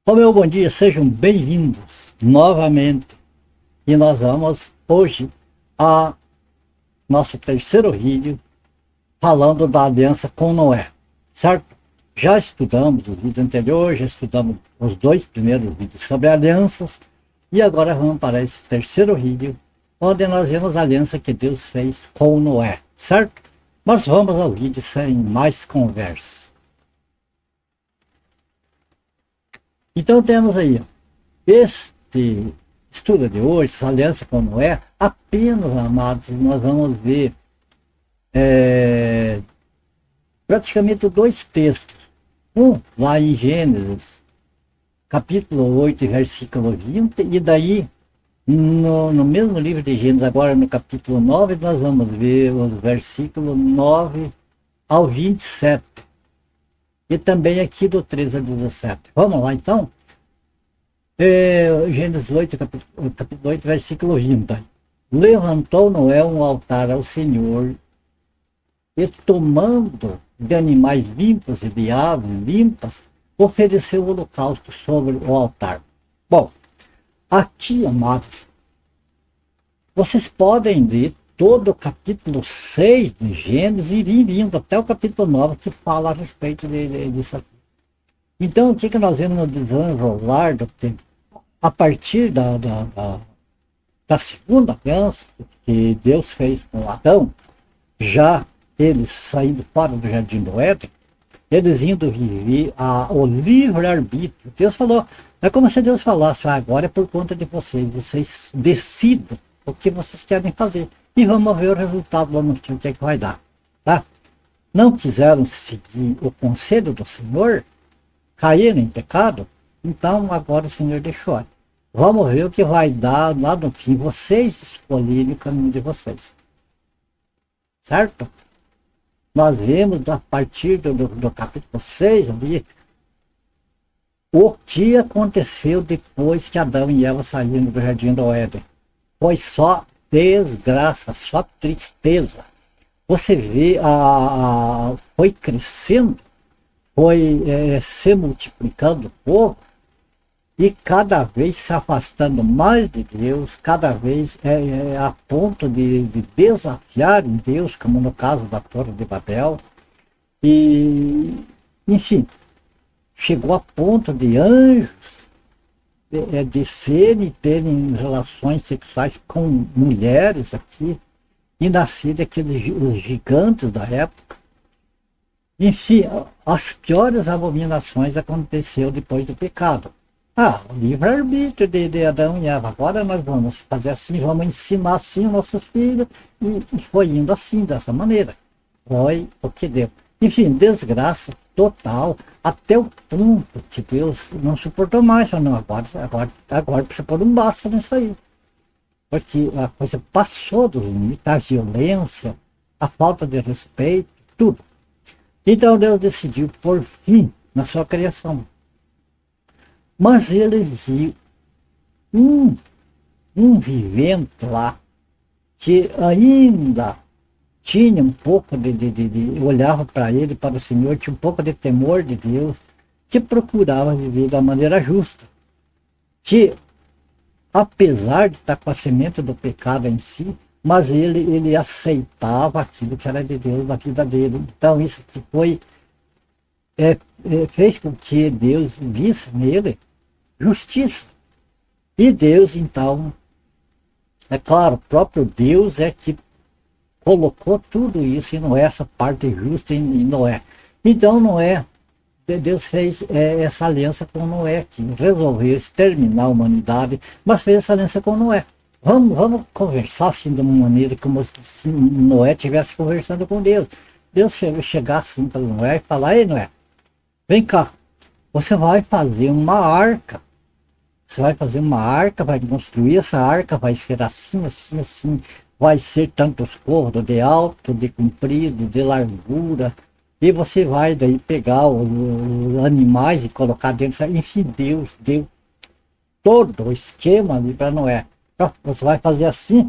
Ô meu bom dia, sejam bem-vindos novamente. E nós vamos hoje a nosso terceiro vídeo falando da aliança com Noé, certo? Já estudamos os vídeos anteriores, já estudamos os dois primeiros vídeos sobre alianças e agora vamos para esse terceiro vídeo onde nós vemos a aliança que Deus fez com Noé, certo? Mas vamos ao vídeo sem mais conversa. Então temos aí, ó, este estudo de hoje, essa aliança com Noé, apenas, amados, nós vamos ver praticamente dois textos. Um lá em Gênesis, capítulo 8, versículo 20, e daí no mesmo livro de Gênesis, agora no capítulo 9, nós vamos ver os versículos 9 ao 27. E também aqui do 13 ao 17. Vamos lá então? Gênesis 8, capítulo 8, versículo 20. Levantou Noé um altar ao Senhor, e tomando de animais limpos e de aves limpas, ofereceu o holocausto sobre o altar. Bom, aqui, amados, vocês podem ler todo o capítulo 6 de Gênesis e vir vindo até o capítulo 9 que fala a respeito disso aqui. Então, o que nós vemos no desenrolar do tempo? A partir da segunda aliança que Deus fez com Adão, já eles saindo fora do Jardim do Éden, eles indo viver o livre-arbítrio. Deus falou, é como se Deus falasse, agora é por conta de vocês decidam o que vocês querem fazer. E vamos ver o resultado lá no fim, o que é que vai dar. Tá? Não quiseram seguir o conselho do Senhor, caíram em pecado, então agora o Senhor deixou. Vamos ver o que vai dar lá no fim, vocês escolherem o caminho de vocês. Certo? Nós vemos a partir do capítulo 6 ali, o que aconteceu depois que Adão e Eva saíram do Jardim do Éden. Foi só desgraça, só tristeza. Você vê, foi crescendo, foi se multiplicando o povo, e cada vez se afastando mais de Deus, cada vez a ponto de desafiar em Deus, como no caso da Torre de Babel. E, enfim, chegou a ponto de anjos descerem e terem relações sexuais com mulheres aqui, e nascerem os gigantes da época. Enfim, as piores abominações aconteceram depois do pecado. O livre-arbítrio de Adão e Eva. Agora nós vamos fazer assim, vamos ensinar assim os nossos filhos, e foi indo assim, dessa maneira. Foi o que deu. Enfim, desgraça total, até o ponto que Deus não suportou mais. Falou, não, agora precisa pôr um basta nisso aí. Porque a coisa passou do limite, a violência, a falta de respeito, tudo. Então Deus decidiu pôr fim na sua criação. Mas ele viu um vivente lá que ainda tinha um pouco olhava para ele, para o Senhor, tinha um pouco de temor de Deus, que procurava viver da maneira justa, que apesar de estar com a semente do pecado em si, mas ele aceitava aquilo que era de Deus na vida dele. Então isso que fez com que Deus visse nele justiça. E Deus, então, é claro, o próprio Deus é que colocou tudo isso em Noé, essa parte justa em Noé. Então Deus fez essa aliança com Noé, que resolveu exterminar a humanidade, mas fez essa aliança com Noé. Vamos conversar assim de uma maneira como se Noé estivesse conversando com Deus. Deus chegar assim para Noé e falar, ei Noé, vem cá, você vai fazer uma arca. Você vai fazer uma arca, vai construir essa arca, vai ser assim, assim, assim. Vai ser tantos côvados de alto, de comprido, de largura. E você vai daí pegar os animais e colocar dentro. Enfim, Deus deu todo o esquema ali para Noé. Você vai fazer assim,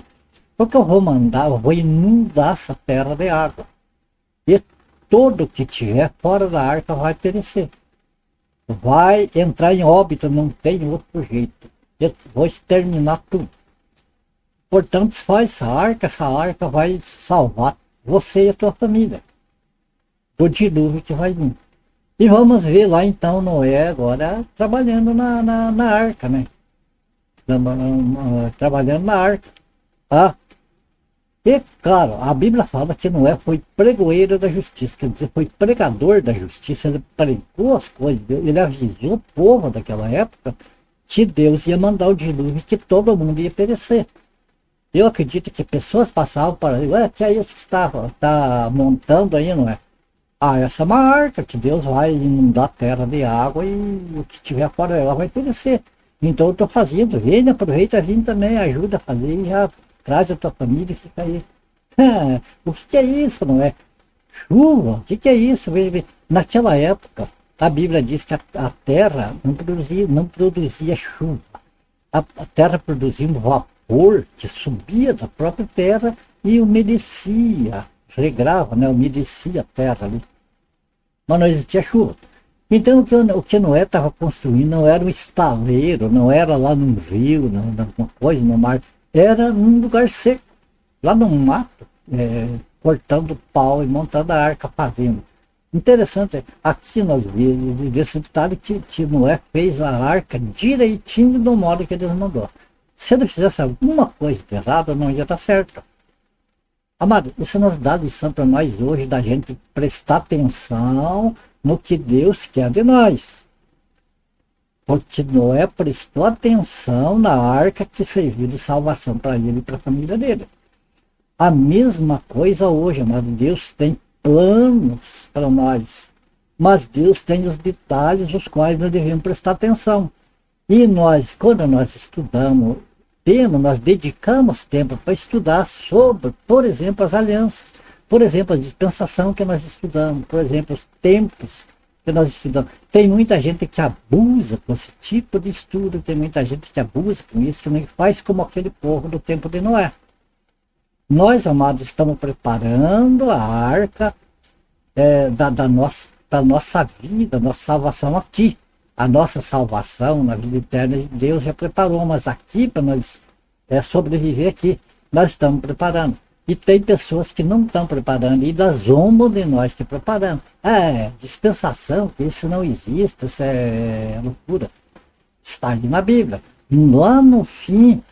porque eu vou inundar essa terra de água. E todo que tiver fora da arca vai perecer. vai entrar em óbito, não tem outro jeito. Eu vou exterminar tudo. Portanto, se faz essa arca vai salvar você e a tua família do dilúvio que vai vir. E vamos ver lá então Noé agora trabalhando na arca, né? Trabalhando na arca. Tá? E, claro, a Bíblia fala que Noé foi pregoeiro da justiça, quer dizer, foi pregador da justiça, ele pregou as coisas, ele avisou o povo daquela época que Deus ia mandar o dilúvio, que todo mundo ia perecer. Eu acredito que pessoas passavam para ali, que é isso que está montando aí, não é? Ah, essa é uma arca que Deus vai inundar a terra de água e o que tiver fora dela vai perecer. Então eu estou fazendo, vem, aproveita, vem também, ajuda a fazer e já traz a tua família e fica aí. O que é isso, não é? Chuva, o que é isso? Naquela época, a Bíblia diz que a terra não produzia chuva. A terra produzia um vapor que subia da própria terra e umedecia, regrava, né? Umedecia a terra ali. Mas não existia chuva. Então o que Noé estava construindo não era um estaleiro, não era lá num rio, numa coisa, no mar. Era num lugar seco, lá no mato, cortando pau e montando a arca, fazendo. Interessante, aqui nós vimos desse detalhe que Noé fez a arca direitinho do modo que Deus mandou. Se ele fizesse alguma coisa errada, não ia dar certo. Amado, isso nos dá lição para nós hoje, da gente prestar atenção no que Deus quer de nós. Porque Noé prestou atenção na arca que serviu de salvação para ele e para a família dele. A mesma coisa hoje, amado. Deus tem planos para nós, mas Deus tem os detalhes os quais nós devemos prestar atenção. E nós, quando nós estudamos, nós dedicamos tempo para estudar sobre, por exemplo, as alianças, por exemplo, a dispensação que nós estudamos, por exemplo, os tempos que nós estudamos. Tem muita gente que abusa com esse tipo de estudo, tem muita gente que abusa com isso, que não faz como aquele povo do tempo de Noé. Nós, amados, estamos preparando a arca da nossa vida, nossa salvação aqui. A nossa salvação na vida eterna, Deus já preparou, mas aqui, para nós sobreviver aqui, nós estamos preparando. E tem pessoas que não estão preparando, e ainda zombam de nós que preparando. Dispensação, que isso não existe, isso é loucura. Está aí na Bíblia. Lá no fim,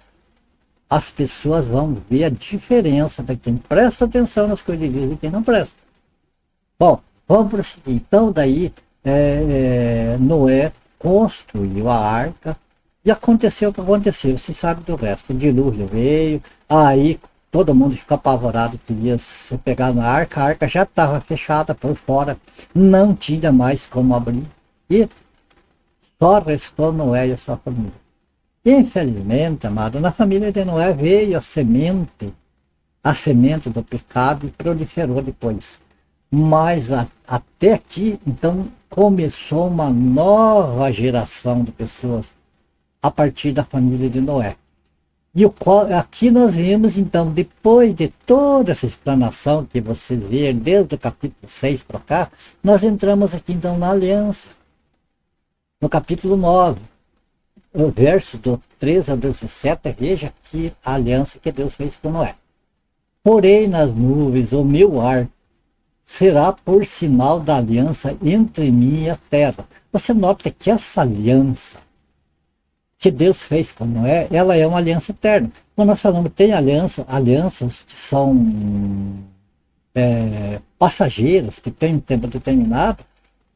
as pessoas vão ver a diferença de quem presta atenção nas coisas de Deus e quem não presta. Bom, vamos prosseguir. Então, daí, Noé construiu a arca e aconteceu o que aconteceu. Você sabe do resto. O dilúvio veio, aí todo mundo ficou apavorado, queria se pegar na arca. A arca já estava fechada por fora, não tinha mais como abrir. E só restou Noé e a sua família. Infelizmente, amado, na família de Noé veio a semente do pecado e proliferou depois. Mas até aqui, então, começou uma nova geração de pessoas a partir da família de Noé. E aqui nós vemos, então, depois de toda essa explanação que vocês viram, desde o capítulo 6 para cá, nós entramos aqui, então, na aliança. No capítulo 9, o verso do 13 ao 17, veja aqui a aliança que Deus fez com Noé. Porém, nas nuvens, o meu arco será por sinal da aliança entre mim e a terra. Você nota que essa aliança que Deus fez com Noé, ela é uma aliança eterna. Quando nós falamos, tem alianças que são passageiras, que têm um tempo determinado,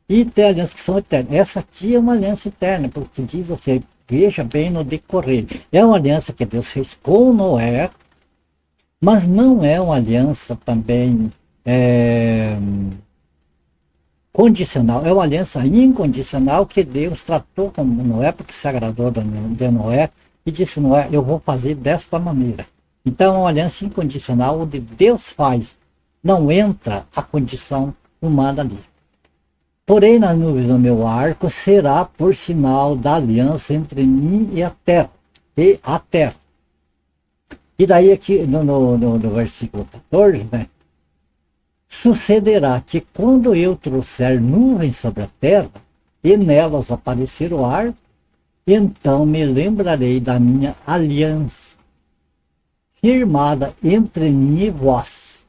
e tem alianças que são eternas. Essa aqui é uma aliança eterna, porque diz assim, veja bem no decorrer. É uma aliança que Deus fez com Noé, mas não é uma aliança também condicional, é uma aliança incondicional que Deus tratou com Noé, porque se agradou de Noé e disse: Noé, eu vou fazer desta maneira. Então é uma aliança incondicional onde Deus faz, não entra a condição humana ali. Porém, nas nuvens do meu arco será por sinal da aliança entre mim e a terra. E daí aqui no versículo 14, né? Sucederá que quando eu trouxer nuvens sobre a terra, e nelas aparecer o arco, então me lembrarei da minha aliança, firmada entre mim e vós.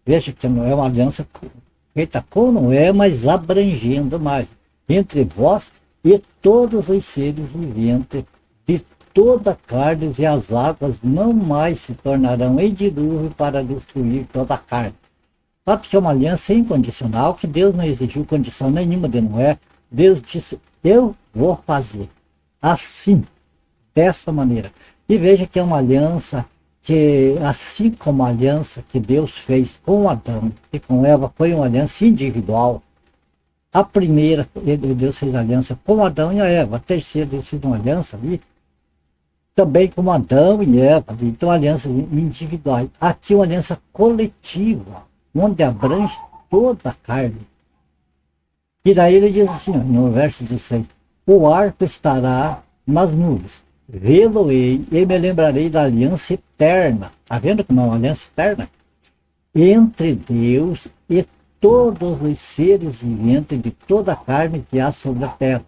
Veja que não é uma aliança feita com Noé, mas abrangendo mais, entre vós e todos os seres viventes de toda a carne, e as águas não mais se tornarão em dilúvio para destruir toda a carne. Fato que é uma aliança incondicional, que Deus não exigiu condição nenhuma de Noé. Deus disse, eu vou fazer assim, dessa maneira. E veja que é uma aliança que, assim como a aliança que Deus fez com Adão e com Eva, foi uma aliança individual. A primeira, Deus fez aliança com Adão e a Eva. A terceira, Deus fez uma aliança ali, também com Adão e Eva. Então, alianças individuais. Aqui, uma aliança coletiva, onde abrange toda a carne. E daí ele diz assim, no verso 16, o arco estará nas nuvens, vê-lo-ei e me lembrarei da aliança eterna. Está vendo como é uma aliança eterna? Entre Deus e todos os seres viventes de toda a carne que há sobre a terra.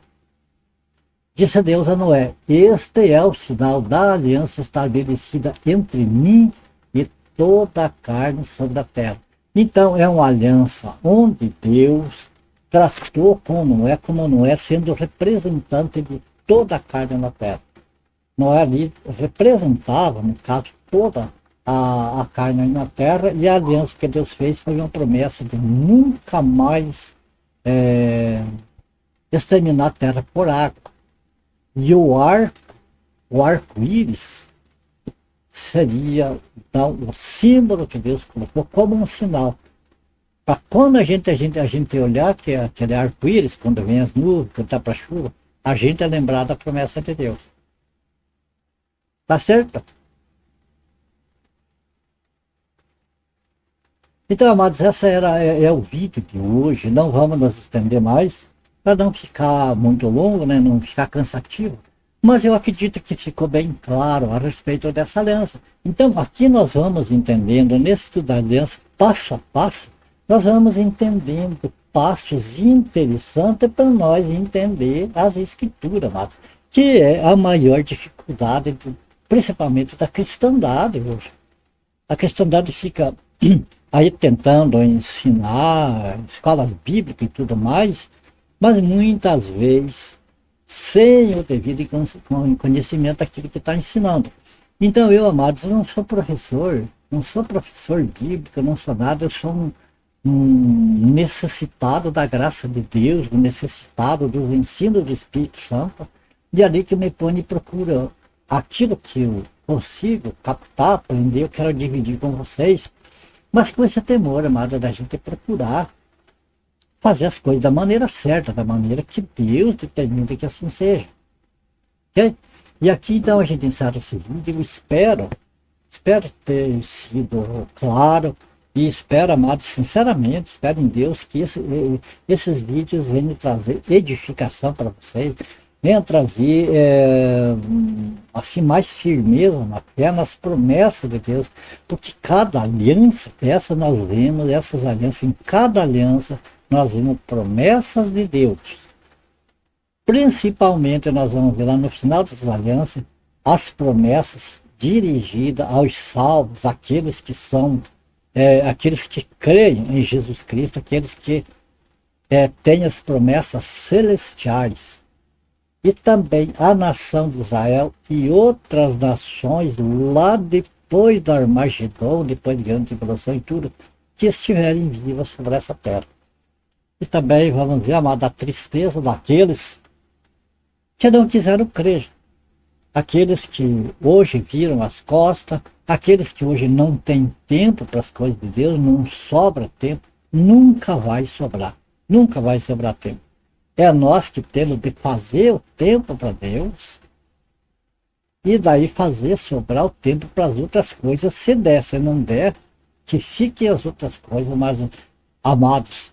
Disse Deus a Noé, este é o sinal da aliança estabelecida entre mim e toda a carne sobre a terra. Então é uma aliança onde Deus tratou com Noé como Noé sendo representante de toda a carne na terra. Noé ali representava, no caso, toda a carne na terra, e a aliança que Deus fez foi uma promessa de nunca mais exterminar a terra por água. E o arco-íris, seria então, o símbolo que Deus colocou como um sinal. Para quando a gente olhar que é aquele arco-íris, quando vem as nuvens, quando está para a chuva, a gente é lembrar da promessa de Deus. Tá certo? Então, amados, essa é o vídeo de hoje. Não vamos nos estender mais, para não ficar muito longo, né? Não ficar cansativo. Mas eu acredito que ficou bem claro a respeito dessa aliança. Então, aqui nós vamos entendendo, nesse estudo da aliança, passo a passo, nós vamos entendendo passos interessantes para nós entender as escrituras, amados, que é a maior dificuldade, principalmente da cristandade hoje. A cristandade fica aí tentando ensinar escolas bíblicas e tudo mais, mas muitas vezes sem o devido conhecimento daquilo que está ensinando. Então eu, amados, eu não sou professor bíblico, não sou nada, eu sou um necessitado da graça de Deus, um necessitado dos ensinos do Espírito Santo, e ali que me põe e procura aquilo que eu consigo captar, aprender, eu quero dividir com vocês, mas com esse temor, amado, da gente procurar fazer as coisas da maneira certa, da maneira que Deus determina que assim seja. Okay? E aqui então a gente encerra esse vídeo. Eu espero ter sido claro e espero, amados, sinceramente, espero em Deus que esses vídeos venham trazer edificação para vocês, venham trazer assim, mais firmeza na fé, nas promessas de Deus, porque cada aliança, essas alianças, em cada aliança, nós vemos promessas de Deus. Principalmente nós vamos ver lá no final dessas alianças as promessas dirigidas aos salvos, aqueles que são, aqueles que creem em Jesus Cristo, aqueles que têm as promessas celestiais. E também a nação de Israel e outras nações lá depois do Armagedon, depois de grande tribulação e tudo, que estiverem vivas sobre essa terra. E também vamos ver, amado, a tristeza daqueles que não quiseram crer. Aqueles que hoje viram as costas, aqueles que hoje não têm tempo para as coisas de Deus, não sobra tempo, nunca vai sobrar tempo. É nós que temos de fazer o tempo para Deus e daí fazer sobrar o tempo para as outras coisas, se der, se não der, que fiquem as outras coisas, mas, amados,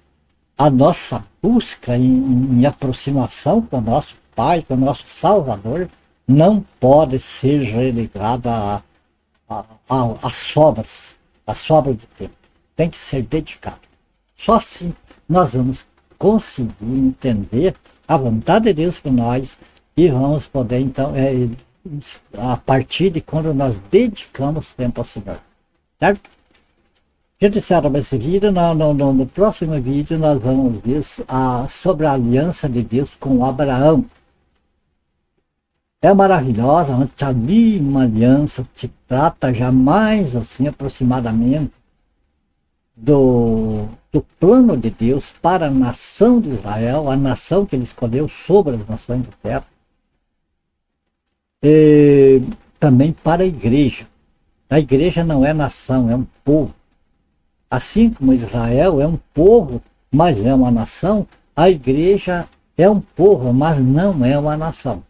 a nossa busca em aproximação com o nosso Pai, com o nosso Salvador, não pode ser relegada a sobras de tempo. Tem que ser dedicado. Só assim nós vamos conseguir entender a vontade de Deus para nós e vamos poder, então, a partir de quando nós dedicamos tempo ao Senhor. Certo? Gente, encerra esse vídeo. No próximo vídeo nós vamos ver sobre a aliança de Deus com Abraão. É maravilhosa, está ali uma aliança que trata jamais assim aproximadamente do plano de Deus para a nação de Israel, a nação que ele escolheu sobre as nações da terra, e também para a igreja. A igreja não é nação, é um povo. Assim como Israel é um povo, mas é uma nação, a igreja é um povo, mas não é uma nação.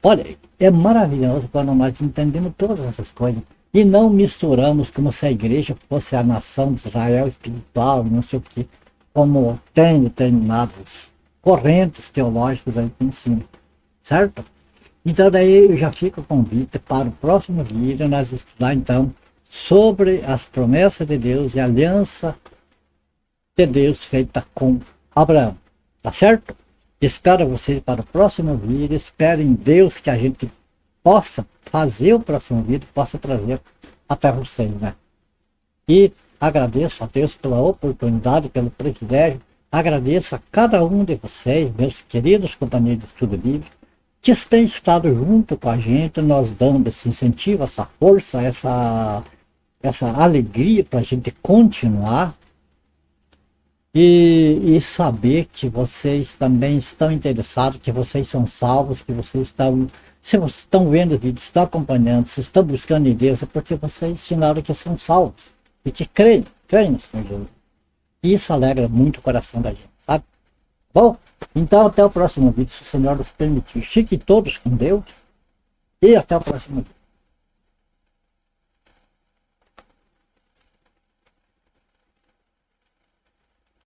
Olha, é maravilhoso quando nós entendemos todas essas coisas e não misturamos como se a igreja fosse a nação de Israel espiritual, não sei o que, como tem determinadas correntes teológicas aí em cima, certo? Então daí eu já fico o convite para o próximo vídeo, nós estudar então sobre as promessas de Deus e a aliança de Deus feita com Abraão, tá certo? Espero vocês para o próximo vídeo, espero em Deus que a gente possa fazer o próximo vídeo, possa trazer até vocês, né? E agradeço a Deus pela oportunidade, pelo privilégio, agradeço a cada um de vocês, meus queridos companheiros de estudo bíblico, que têm estado junto com a gente, nós dando esse incentivo, essa força, essa alegria para a gente continuar e saber que vocês também estão interessados, que vocês são salvos, que vocês estão, se vocês estão vendo o vídeo, estão acompanhando, se estão buscando em Deus, é porque vocês ensinaram que são salvos e que creem no Senhor Jesus. E isso alegra muito o coração da gente, sabe? Bom, então até o próximo vídeo, se o Senhor nos permitir. Fiquem todos com Deus e até o próximo vídeo.